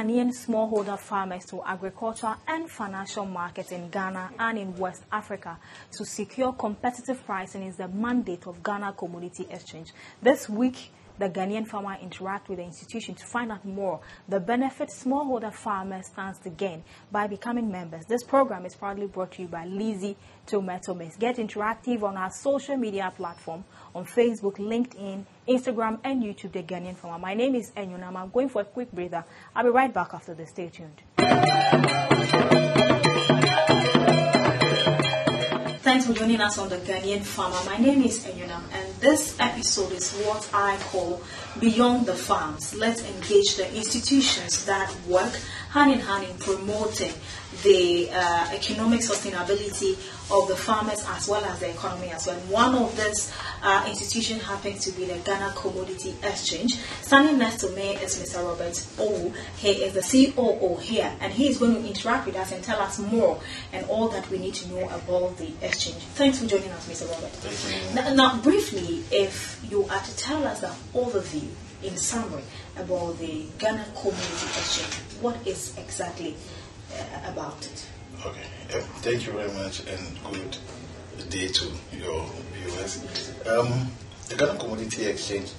Ghanaian smallholder farmers to agricultural and financial markets in Ghana and in West Africa to secure competitive pricing is the mandate of Ghana Commodity Exchange. This week, the Ghanaian farmer interact with the institution to find out more the benefits smallholder farmers stands to gain by becoming members. This program is proudly brought to you by Lizzie Tomato Mix. Get interactive on our social media platform on Facebook, LinkedIn, Instagram, and YouTube, The Ghanaian Farmer. My name is Enyonam. I'm going for a quick breather. I'll be right back after this. Stay tuned. Thanks for joining us on The Ghanaian Farmer. My name is Enyonam, and this episode is what I call Beyond the Farms. Let's engage the institutions that work hand in hand in promoting the economic sustainability of the farmers as well as the economy as well. And one of this institution happens to be the Ghana Commodity Exchange. Standing next to me is Mr. Robert Owu. He is the COO here, and he is going to interact with us and tell us more and all that we need to know about the exchange. Thanks for joining us, Mr. Robert. Thank you. Now, briefly, if you are to tell us an overview in summary about the Ghana Commodity Exchange, what is exactly about it? Okay. Thank you very much, and good day to your viewers. The Ghana Commodity Exchange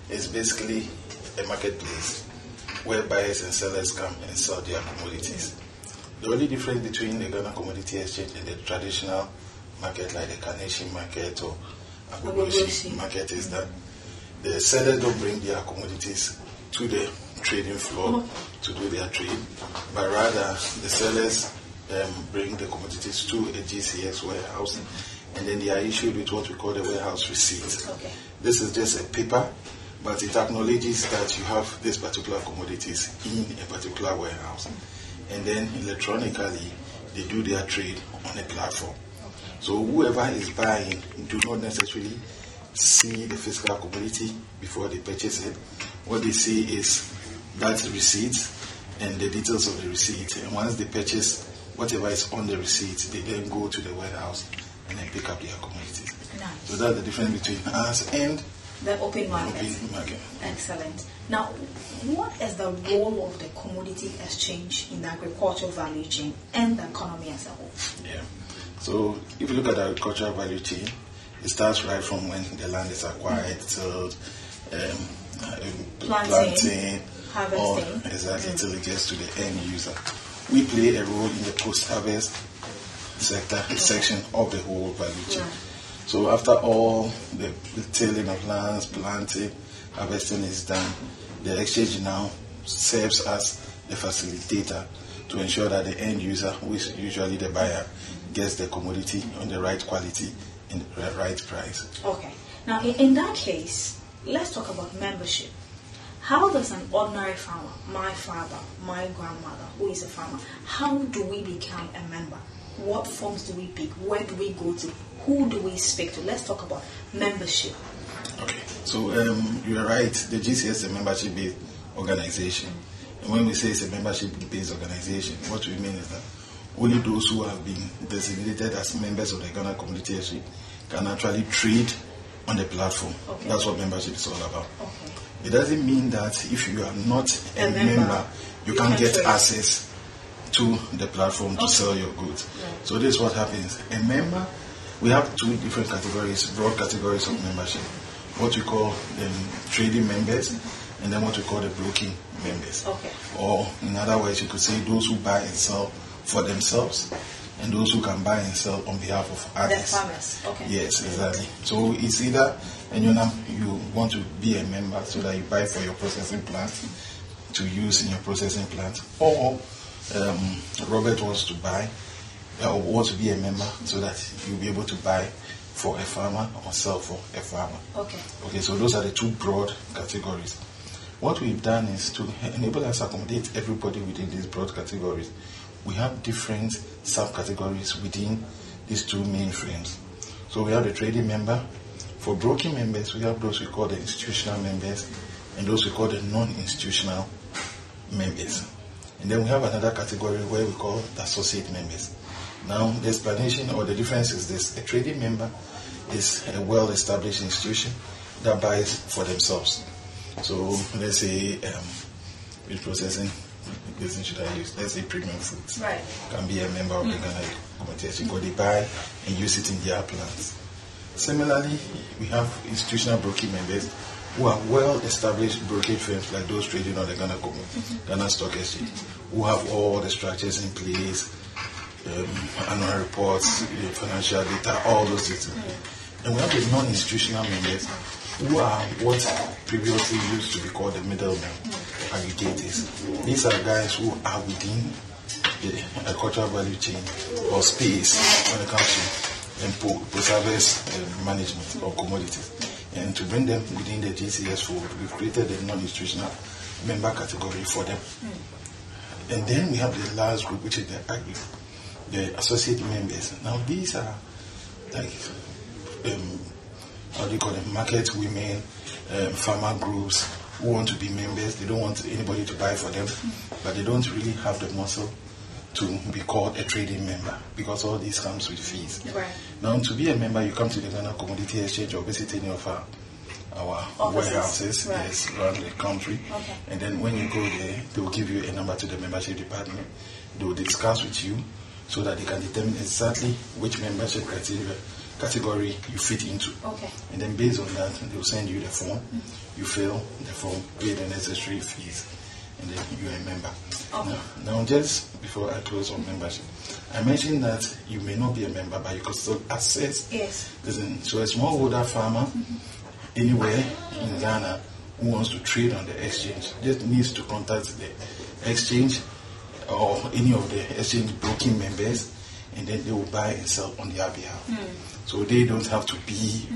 is basically a marketplace where buyers and sellers come and sell their commodities. The only difference between the Ghana Commodity Exchange and the traditional market like the Ghanaian market or Operationgs market is that the sellers don't bring their commodities to the trading floor to do their trade, but rather the sellers bring the commodities to a GCX warehouse, and then they are issued with what we call the warehouse receipt. Okay. This is just a paper, but it acknowledges that you have this particular commodities in a particular warehouse, and then electronically they do their trade on a platform. So whoever is buying do not necessarily see the physical commodity before they purchase it. What they see is that receipt and the details of the receipt. And once they purchase whatever is on the receipt, they then go to the warehouse and then pick up their commodities. Nice. So that's the difference between us and the open market. Open market. Excellent. Now, what is the role of the commodity exchange in the agricultural value chain and the economy as a whole? Yeah. So if you look at the agricultural value chain, it starts right from when the land is acquired, tilled, planting, harvesting, exactly, till it gets to the end user. We play a role in the post-harvest section of the whole value chain. Right. So after all the tilling of lands, planting, harvesting is done, the exchange now serves as the facilitator to ensure that the end user, who is usually the buyer, gets the commodity on the right quality and the right price. Okay. Now, in that case, let's talk about membership. How does an ordinary farmer, my father, my grandmother, who is a farmer, how do we become a member? What forms do we pick? Where do we go to? Who do we speak to? Let's talk about membership. Okay. So you are right. The GCS is a membership-based organization. And when we say it's a membership-based organization, what we mean is that only those who have been designated as members of the Ghana Community Exchange can actually trade on the platform. Okay. That's what membership is all about. Okay. It doesn't mean that if you are not a member, you can't get trade access to the platform to sell your goods. Right. So this is what happens. A member, we have two different categories, broad categories of membership. What we call trading members, and then what we call the broking members. Okay. Or in other words, you could say those who buy and sell for themselves, and those who can buy and sell on behalf of others. The farmers. Okay. Yes, exactly. So it's either, and you want to be a member so that you buy for your processing plant to use in your processing plant, or Robert wants to buy or wants to be a member so that you'll be able to buy for a farmer or sell for a farmer. Okay. Okay, so those are the two broad categories. What we've done is to enable us to accommodate everybody within these broad categories. We have different subcategories within these two main frames. So we have the trading member. For broking members, we have those we call the institutional members and those we call the non-institutional members. And then we have another category where we call the associate members. Now, the explanation or the difference is this. A trading member is a well-established institution that buys for themselves. So let's say meat processing business should I use? Let's say Premium Foods. Right. Can be a member of the Ghana Community Exchange, or they buy and use it in their plants. Similarly, we have institutional broking members who are well-established brokerage firms like those trading on the Ghana Stock Exchange, who have all the structures in place, annual reports, financial data, all those things. And we have the non-institutional members who are what previously used to be called the middlemen, aggregators. These are guys who are within the agricultural value chain or space when it comes to preservers management of commodities. And to bring them within the GCS fold, we've created a non-institutional member category for them. And then we have the last group, which is the associate members. Now these are like, how do you call them, market women, farmer groups who want to be members. They don't want anybody to buy for them, but they don't really have the muscle to be called a trading member, because all this comes with fees. Right. Now, to be a member, you come to the Ghana Commodity Exchange or visit any of our warehouses around the country. Okay. And then when you go there, they will give you a number to the membership department. They will discuss with you so that they can determine exactly which membership category you fit into. Okay. And then based on that, they will send you the form. You fill the form, pay the necessary fees, and then you're a member. Okay. Now, just before I close on membership, I mentioned that you may not be a member, but you can still access. Yes. Listen, so a smallholder farmer anywhere in Ghana who wants to trade on the exchange just needs to contact the exchange or any of the exchange broking members, and then they will buy and sell on their behalf. So they don't have to be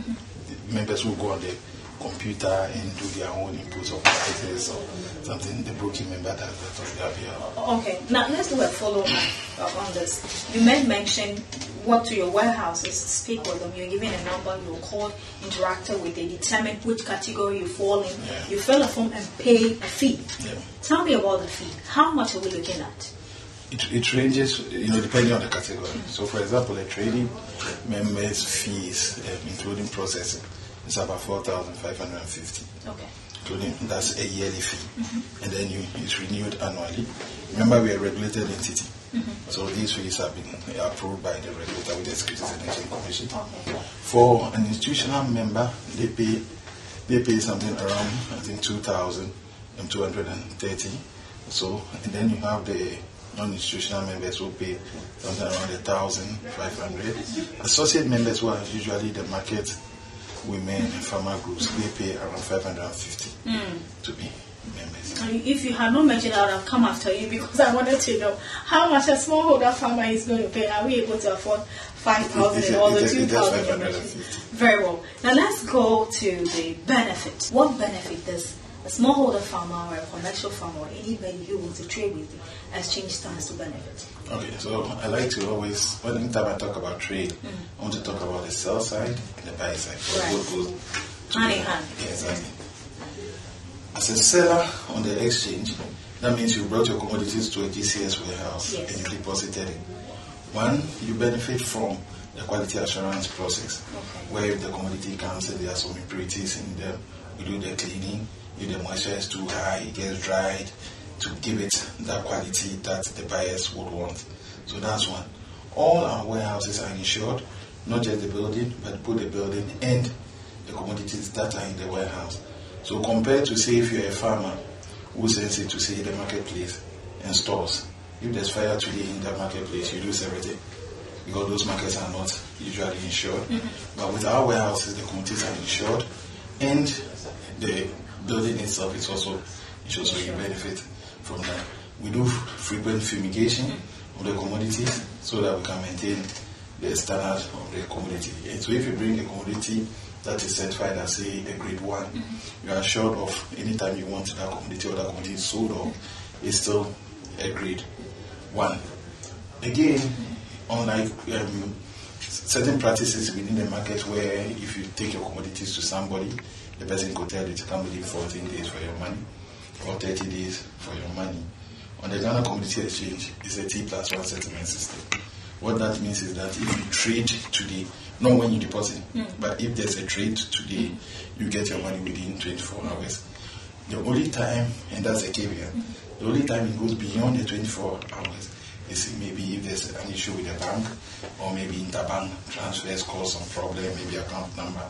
members who go on the computer and do their own inputs or prices or something. The broking member does that on their behalf. Okay, now let's do a follow-up on this. You mentioned what to your warehouses, speak with them, you're given a number, you're called, interacted with, they determine which category you fall in, you fill a form and pay a fee. Tell me about the fee. How much are we looking at? It ranges, depending on the category. So, for example, a trading member's fees, including processing, is about 4,550. Okay. Including, that's a yearly fee, and then it's renewed annually. Remember, we are a regulated entity, so these fees have been approved by the regulator with the Securities and Exchange Commission. Okay. For an institutional member, they pay something around, I think, 2,230. So, and then you have the non-institutional members who pay something around 1,500. Associate members, who are usually the market women and farmer groups, they pay around 550 to be members. If you had not mentioned, I would have come after you, because I wanted to know how much a smallholder farmer is going to pay. Are we able to afford 5,000 or the 2,000? Very well. Now let's go to the benefit. What benefit does a smallholder farmer or a commercial farmer or anybody who wants to trade with the exchange stands to benefit? Okay, so I like to always, anytime I talk about trade, I want to talk about the sell side and the buy side. Right. Hand in hand. Yeah, exactly. As a seller on the exchange, that means you brought your commodities to a GCS warehouse and you deposited it. One, you benefit from the quality assurance process, where if the commodity comes and there are some impurities in them, we do the cleaning. If the moisture is too high, it gets dried to give it that quality that the buyers would want. So that's one. All our warehouses are insured, not just the building, but both the building and the commodities that are in the warehouse. So compared to, say, if you're a farmer who sends it to, say, the marketplace and stores, if there's fire today in the marketplace, you lose everything, because those markets are not usually insured. But with our warehouses, the commodities are insured, and the building itself is also insured, so you benefit from that. We do frequent fumigation of the commodities so that we can maintain the standard of the commodity. And so if you bring a commodity that is certified as, say, a grade 1, you are assured of anytime you want that commodity or that commodity is sold off, it's still a grade 1. Again, unlike certain practices within the market where if you take your commodities to somebody, the person could tell you to come within 14 days for your money or 30 days for your money. On the Ghana Commodity Exchange, it's a T+1 settlement system. What that means is that if you trade today, not when you deposit, but if there's a trade today, you get your money within 24 hours. The only time, and that's a caveat, the only time it goes beyond the 24 hours is maybe if there's an issue with the bank, or maybe interbank transfers cause some problem, maybe account number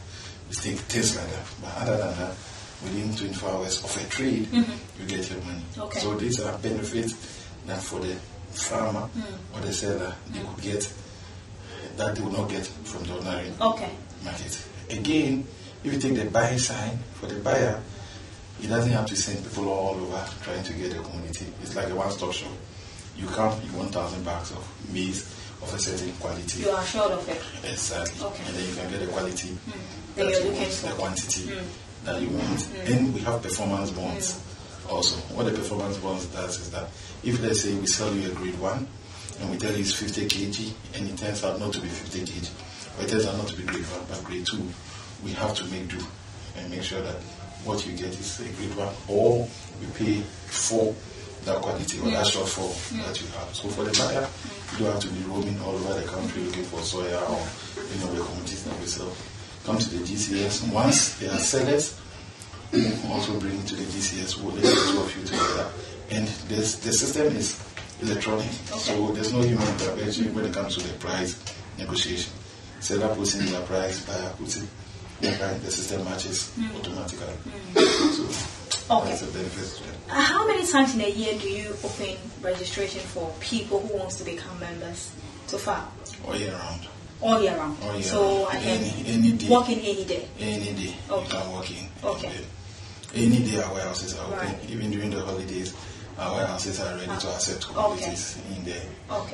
mistake, things like that. But other than that, within 24 hours of a trade, you get your money. Okay. So these are benefits that for the farmer or the seller they could get that they will not get from the ordinary market. Again, if you take the buy side, for the buyer, he doesn't have to send people all over trying to get a commodity. It's like a one-stop shop. You come, you 1,000 bags of maize of a certain quality. You are sure of it. Exactly. Okay. And then you can get the quality that you're looking for. The quantity that you want. And we have performance bonds also. What the performance bonds does is that if, let's say, we sell you a grade 1 and we tell you it's 50 kg and it turns out not to be 50 kg, or it turns out not to be grade 1 but grade 2, we have to make do and make sure that what you get is a grade 1, or we pay for that quality or that shortfall that you have. So for the buyer, you don't have to be roaming all over the country looking for soya or the commodities that we sell. Come to the GCS. Once they are sellers, we also bring it to the GCS. We'll let two of you together. And the system is electronic, so there's no human intervention when it comes to the price negotiation. Seller puts in their price, buyer puts in their price, the system matches automatically. So that's a benefit to them. How many times in a year do you open registration for people who wants to become members to farm? All year round. All year round. All year so round. I can any day. walk in any day. Any day. Okay. You can walk in. Okay. Any day our warehouses are open. Right. Even during the holidays, our warehouses are ready to accept commodities in there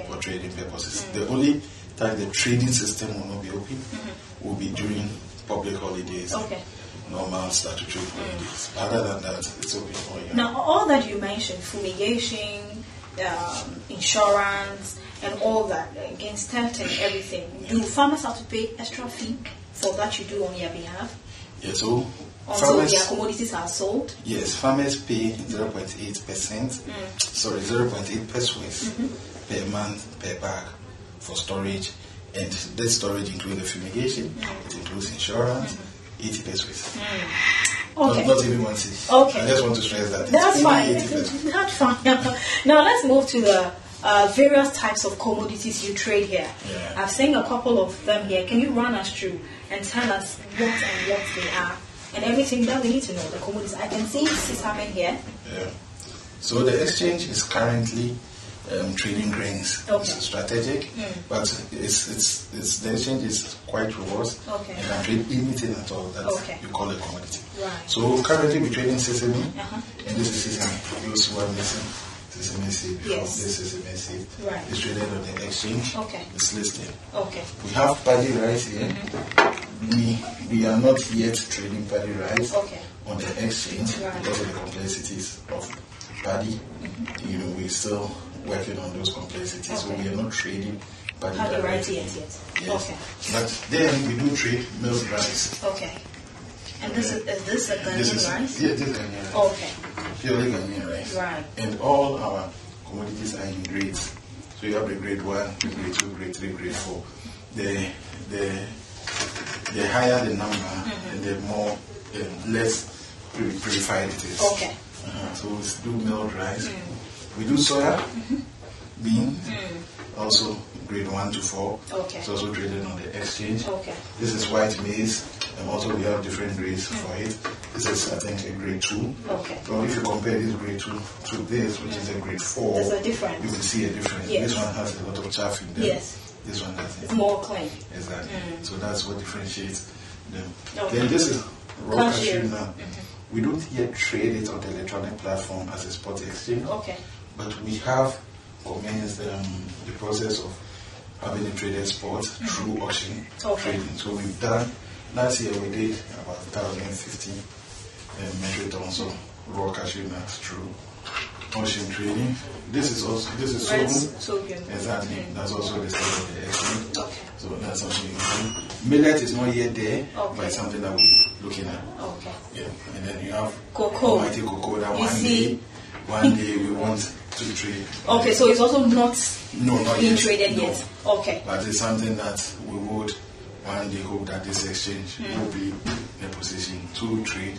for trading purposes. The only time the trading system will not be open will be during public holidays. Okay. Normal statutory holidays. Other than that, it's open all year. Now, all that you mentioned, fumigation, insurance, and all that, against theft and everything, do farmers have to pay extra fee for that you do on your behalf? Yeah, so until farmers, their commodities are sold? Yes, farmers pay 0.8%, sorry, 0.8 pesos per month per bag for storage, and this storage includes the fumigation, it includes insurance, 80 pesos. Okay. Not even 1 cent. Okay. I just want to stress that. That's fine. 80 pesos. That's fine. Now let's move to the various types of commodities you trade here. Yeah. I've seen a couple of them here. Can you run us through and tell us what they are and everything that we need to know, the commodities? I can see sesame here. Yeah. So the exchange is currently trading grains. Okay. It's strategic, but it's the exchange is quite robust. Okay. You can trade anything at all that you call a commodity. Right. So currently we're trading sesame, and this is sesame. Those who are missing sesame seed from this sesame seed. Right. It's traded on the exchange. Okay. It's listed. Okay. We have paddy rice here. We are not yet trading paddy rice on the exchange because of the complexities of paddy. We're still working on those complexities, so we are not trading paddy rice yet. Yes. Okay. But then we do trade milled rice. Okay. And is this a Ghanaian rice? Yeah, this is Ghanaian rice. Okay. Purely Ghanaian rice. Right. And all our commodities are in grades. So you have the grade 1, the grade 2, grade 3, grade 4. The higher the number, and the more, less purified it is. Okay. So we do milled rice. We do soya, beans, also grade 1 to 4. Okay. It's also traded on the exchange. Okay. This is white maize, and also we have different grades for it. This is, I think, a grade 2. Okay. So if you compare this grade 2 to this, which is a grade 4, there's a difference. you will see a difference. Yes. This one has a lot of chaff in there. Yes. This one doesn't. It's more clean. Exactly. So that's what differentiates them. Okay. Then this is raw cashew now. Mm-hmm. We don't yet trade it on the electronic platform as a spot exchange. Okay. But we have commenced the process of having a traded spot through auction trading. So we've done, last year we did about 1,050 metric tons of raw cashew nuts through auction trading. This is sorghum. Exactly. That's also the state of the exchange. Okay. So that's something we do. Millet is not yet there, but it's Okay. something that we're looking at. Okay. Yeah. And then you have Cocoa. mighty cocoa that You see? one day we want to trade. Okay, so it's also not being yet. traded No. yet. Okay. But it's something that we would one day hope that this exchange will be in a position to trade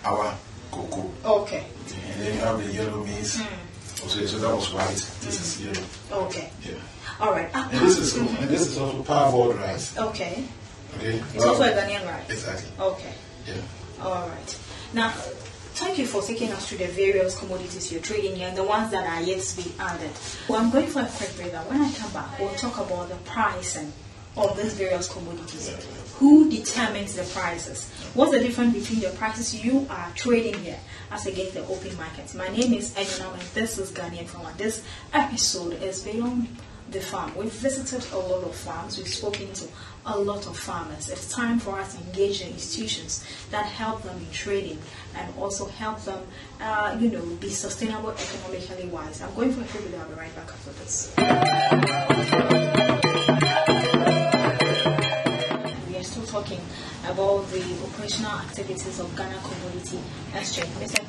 our cocoa. Okay. And then you have the yellow maize. Also, so that was white. This is yellow. Okay. Yeah. All right. And this is also parboiled rice. Okay. Okay. It's also a Ghanaian rice. Exactly. Okay. Yeah. All right. Now, thank you for taking us through the various commodities you're trading here and the ones that are yet to be added. Well, I'm going for a quick break. When I come back, we'll talk about the pricing of these various commodities. Yeah. Who determines the prices? What's the difference between the prices you are trading here as against the open market? My name is Enunam and this is Ghanaian Farmer. This episode is Beyond the Farm. We've visited a lot of farms. We've spoken to a lot of farmers. It's time for us to engage the institutions that help them in trading and also help them, be sustainable economically wise. I'm going for a quick break. I'll be right back after this. Talking about the operational activities of Ghana Commodity Exchange. I said,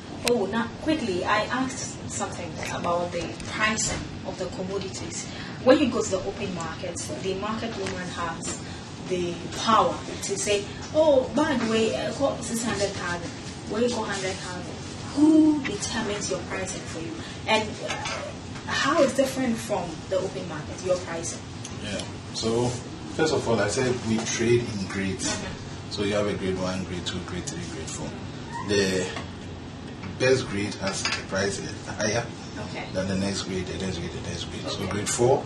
now quickly, I asked something about the pricing of the commodities. When you go to the open market, the market woman has the power to say, by the way, 600,000, where you go 100,000. Who determines your pricing for you? And how is different from the open market, your pricing? Yeah. So, first of all, I said we trade in grades. So you have a grade 1, grade 2, grade 3, grade 4. The best grade has a price higher than the next grade, the next grade, the next grade. So grade 4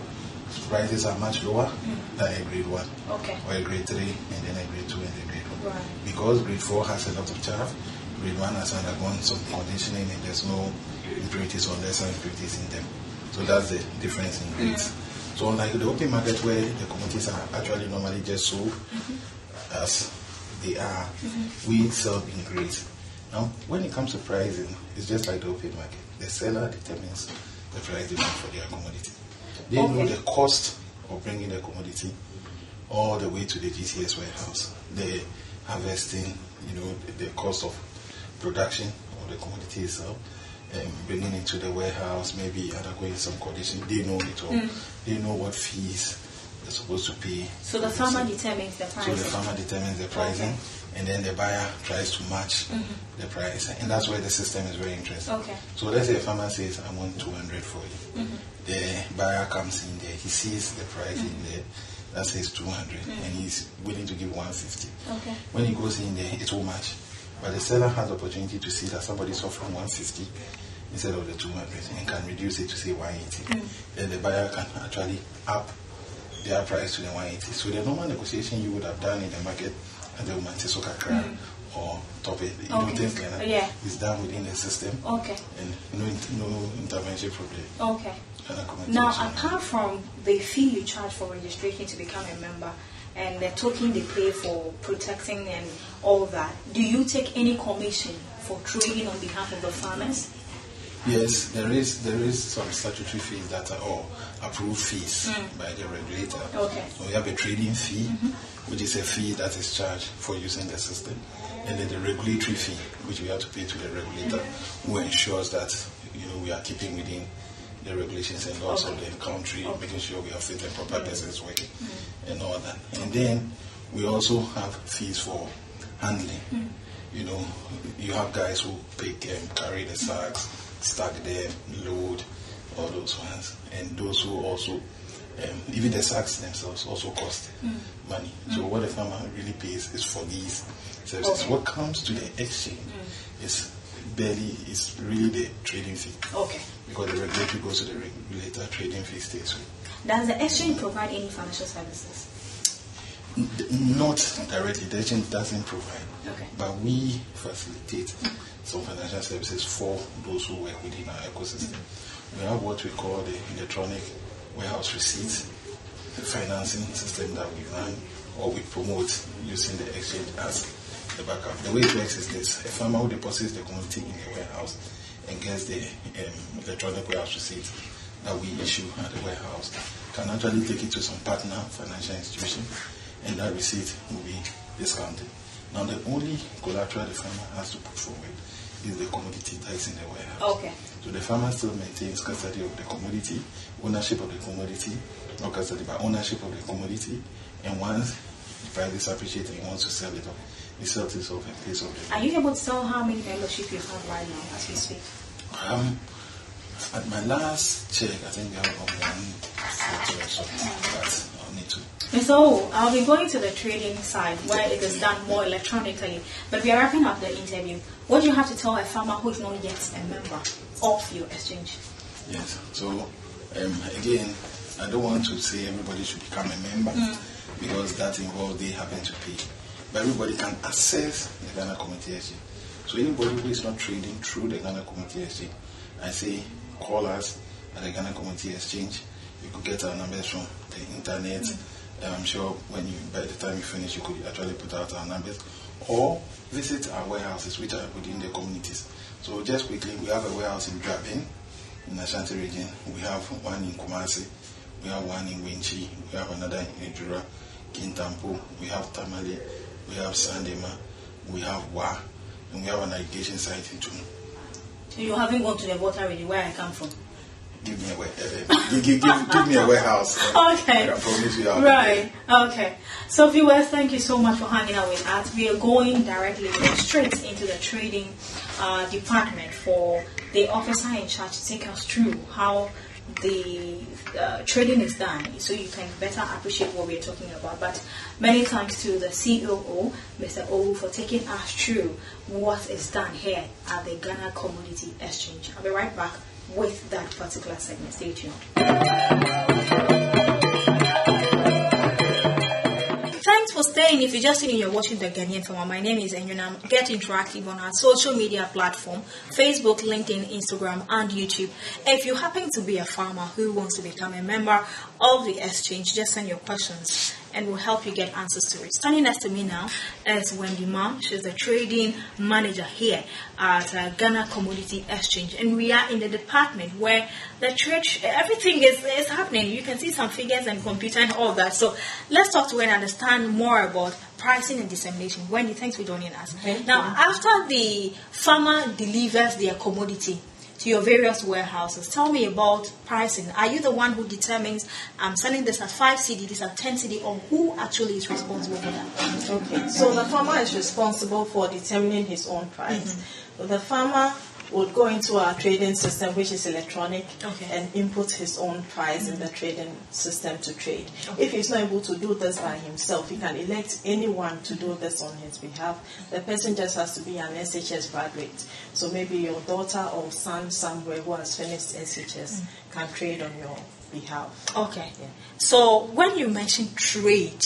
prices are much lower than a grade 1 or a grade 3 and then a grade 2 and a grade 1. Right. Because grade 4 has a lot of chaff, grade 1 has undergone some conditioning and there's no impurities or lesser impurities in them. So that's the difference in grades. So unlike the open market where the commodities are actually normally just sold as they are, we sell in grades. Now, when it comes to pricing, it's just like the open market. The seller determines the price demand for their commodity. They know the cost of bringing the commodity all the way to the GTS warehouse. The harvesting, the cost of production of the commodity itself, bringing it to the warehouse, maybe undergoing some condition. They know it all. They know what fees they're supposed to pay. So the farmer determines the pricing. So the farmer determines the pricing, and then the buyer tries to match the price. And that's where the system is very interesting. So let's say a farmer says, I want 200 for you. The buyer comes in there, he sees the price in there, that says 200, and he's willing to give 150. When he goes in there, it will match. But the seller has the opportunity to see that somebody is offering 150 instead of the 200 and can reduce it to say 180. Then the buyer can actually up their price to the 180. So the normal negotiation you would have done in the market at the Umantisokakra or top it, things like that is done within the system and no intervention problem. Now, apart from the fee you charge for registration to become a member, and the token they pay for protecting and all that, do you take any commission for trading on behalf of the farmers? Yes, there is some statutory fees that are all approved fees by the regulator. So we have a trading fee, which is a fee that is charged for using the system, and then the regulatory fee, which we have to pay to the regulator, who ensures that we are keeping within the regulations and laws of the country, making sure we have fit and proper persons working and all that. And then we also have fees for handling. You have guys who pick and carry the sacks, stack them, load, all those ones. And those who also, even the sacks themselves also cost money. So what the farmer really pays is for these services. What comes to the exchange is really the trading fee. Because the regulatory goes to the regulator, trading fee stays with. Does the exchange provide any financial services? Not directly. The exchange doesn't provide. But we facilitate some financial services for those who work within our ecosystem. We have what we call the electronic warehouse receipts, the financing system that we run or we promote using the exchange as the backup. The way it works is this: a farmer who deposits the commodity in the warehouse and gets the electronic warehouse receipt that we issue at the warehouse can actually take it to some partner financial institution, and that receipt will be discounted. Now, the only collateral the farmer has to put forward is the commodity that is in the warehouse. So the farmer still maintains custody of the commodity, ownership of the commodity, not custody, but ownership of the commodity. And once the price is appreciated and he wants to sell it off, the status of a place of the Are you able to tell how many membership you have right now as we speak? At my last check, I think we have about 140 or something, but I'll need to. And so I'll be going to the trading side where it is done more electronically. But we are wrapping up the interview. What do you have to tell a farmer who is not yet a member of your exchange? Yes. So again, I don't want to say everybody should become a member because that involves they happen to pay. But everybody can access the Ghana Community Exchange. So anybody who is not trading through the Ghana Community Exchange, I say call us at the Ghana Community Exchange. You could get our numbers from the internet. I'm sure by the time you finish, you could actually put out our numbers, or visit our warehouses which are within the communities. So just quickly, we have a warehouse in Drabin, in the Ashanti region. We have one in Kumasi. We have one in Winchi. We have another in Ejura, Kintampo. We have Tamale. We have Sandema. We have Wa. And we have an irrigation site in Tunu. So you haven't gone to the water region where I come from? Give me a give me a warehouse. Okay. I promise you. Right. Okay. So viewers, thank you so much for hanging out with us. We are going directly straight into the trading department for the officer in charge to take us through how the trading is done, so you can better appreciate what we're talking about. But many thanks to the COO, Mr. Owu, for taking us through what is done here at the Ghana Commodity Exchange. I'll be right back with that particular segment. Stay tuned. Thanks for staying. If you're just sitting here watching the Ghanaian Farmer, my name is Enyonam. Get interactive on our social media platform, Facebook, LinkedIn, Instagram, and YouTube. If you happen to be a farmer who wants to become a member of the exchange, just send your questions and we'll help you get answers to it. Standing next to me now is Wendy Ma. She's the trading manager here at Ghana Commodity Exchange. And we are in the department where the trade, everything is happening. You can see some figures and computer and all that. So let's talk to her and understand more about pricing and dissemination. Wendy, thanks for joining us. Now, after the farmer delivers their commodity to your various warehouses, tell me about pricing. Are you the one who determines I'm selling this at 5 CD, this at 10 CD, or who actually is responsible for that? Okay, so the farmer is responsible for determining his own price. So the farmer would go into our trading system, which is electronic, and input his own price in the trading system to trade. If he's not able to do this by himself, he can elect anyone to do this on his behalf. The person just has to be an SHS graduate. So maybe your daughter or son somewhere who has finished SHS can trade on your behalf. Okay. Yeah. So when you mention trade,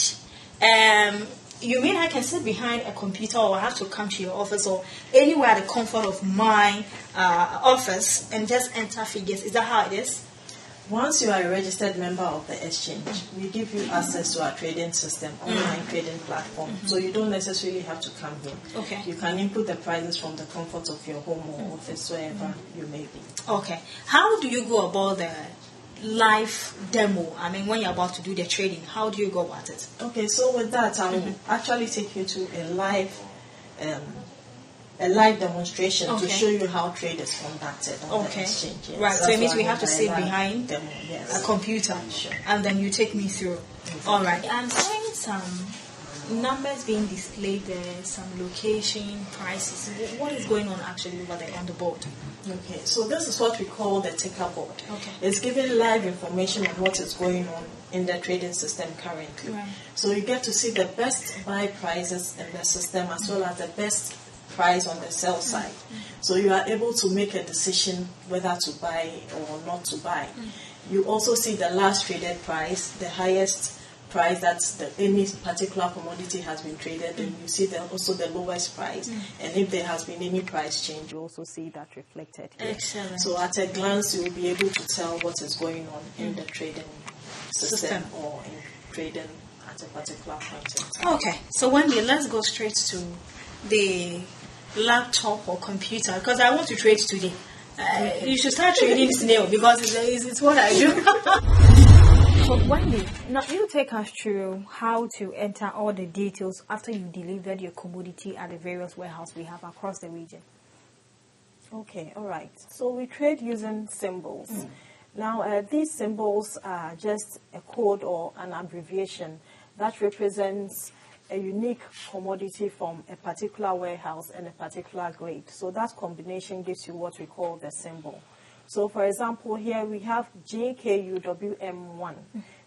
you mean I can sit behind a computer, or I have to come to your office, or anywhere at the comfort of my office and just enter figures? Is that how it is? Once you are a registered member of the exchange, we give you access to our trading system, online trading platform. So you don't necessarily have to come here. Okay. You can input the prices from the comfort of your home or office, wherever you may be. Okay. How do you go about the live demo? I mean, when you're about to do the trading, how do you go about it? Okay, so with that, I will actually take you to a live demonstration to show you how trade is conducted on the exchange. Yes. Right, so it means we have to sit behind demo, a computer, and then you take me through. All right. I'm seeing some numbers being displayed there, some location, prices. What is going on actually over there on the board? Okay, so this is what we call the ticker board. Okay. It's giving live information on what is going on in the trading system currently. Right. So you get to see the best buy prices in the system as well as the best price on the sell side. So you are able to make a decision whether to buy or not to buy. You also see the last traded price, the highest price that any particular commodity has been traded, and you see also the lowest price. And if there has been any price change, you also see that reflected here. Excellent. So at a glance, you will be able to tell what is going on in the trading system or in trading at a particular point in time. Okay, so Wendy, let's go straight to the laptop or computer, because I want to trade today. You should start trading snail, because it's what I do. So Wendy, now you take us through how to enter all the details after you delivered your commodity at the various warehouses we have across the region. Okay, all right. So we trade using symbols. Now, these symbols are just a code or an abbreviation that represents a unique commodity from a particular warehouse and a particular grade. So that combination gives you what we call the symbol. So for example, here we have GKUWM1,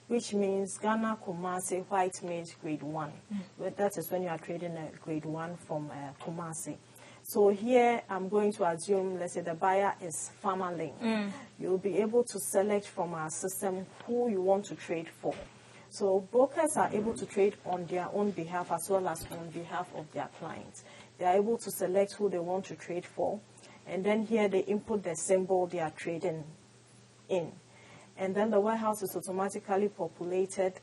which means Ghana Kumasi White Maize Grade 1. That is when you are trading a Grade 1 from Kumasi. So here I'm going to assume, let's say the buyer is Farmer Link. You'll be able to select from our system who you want to trade for. So brokers are able to trade on their own behalf as well as on behalf of their clients. They are able to select who they want to trade for. And then here they input the symbol they are trading in. And then the warehouse is automatically populated.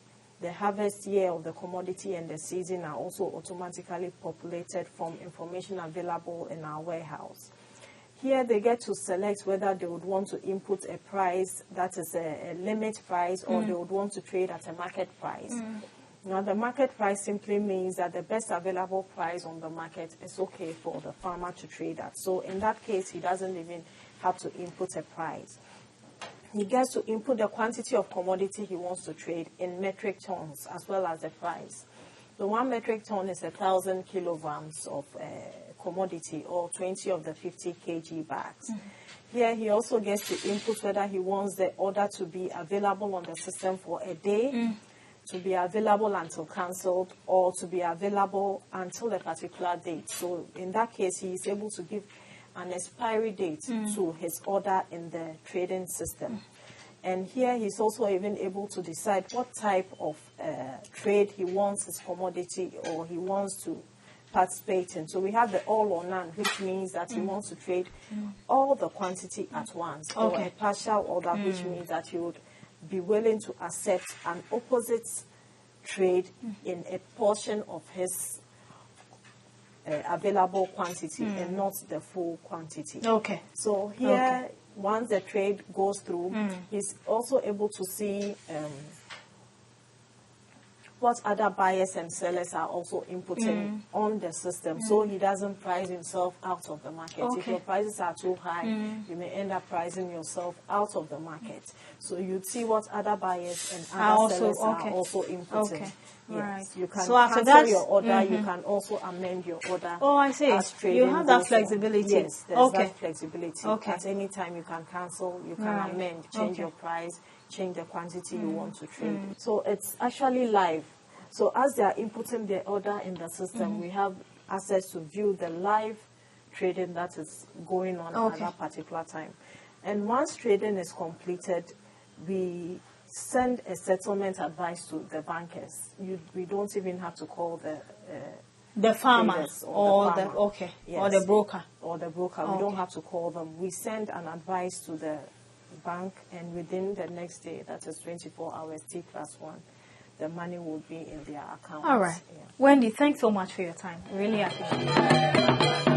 The harvest year of the commodity and the season are also automatically populated from information available in our warehouse. Here they get to select whether they would want to input a price that is a limit price or they would want to trade at a market price. Now the market price simply means that the best available price on the market is okay for the farmer to trade at. So in that case, he doesn't even have to input a price. He gets to input the quantity of commodity he wants to trade in metric tons as well as the price. So 1 metric ton is 1,000 kilograms of commodity or 20 of the 50 kg bags. Here he also gets to input whether he wants the order to be available on the system for a day, to be available until cancelled, or to be available until a particular date. So in that case, he is able to give an expiry date to his order in the trading system. And here he's also even able to decide what type of trade he wants his commodity or he wants to participate in. So we have the all or none, which means that he wants to trade all the quantity at once, or a partial order, which means that he would be willing to accept an opposite trade in a portion of his available quantity and not the full quantity. Okay. So here, once the trade goes through, he's also able to see what other buyers and sellers are also inputting on the system. So he doesn't price himself out of the market. If your prices are too high, you may end up pricing yourself out of the market. So you'd see what other buyers and other sellers are also inputting. Right. You can so after cancel that, your order, you can also amend your order. Oh, I see. You have that flexibility. Yes, there's that flexibility. Okay. At any time you can cancel, you can amend, change your price, change the quantity you want to trade. So it's actually live. So as they are inputting their order in the system, we have access to view the live trading that is going on at that particular time. And once trading is completed, we send a settlement advice to the bankers. We don't even have to call the farmer or the or the broker. Or the broker. We don't have to call them. We send an advice to the bank, and within the next day, that is 24 hours, T+1, the money will be in their account. All right. Wendy, thanks so much for your time. Really appreciate it.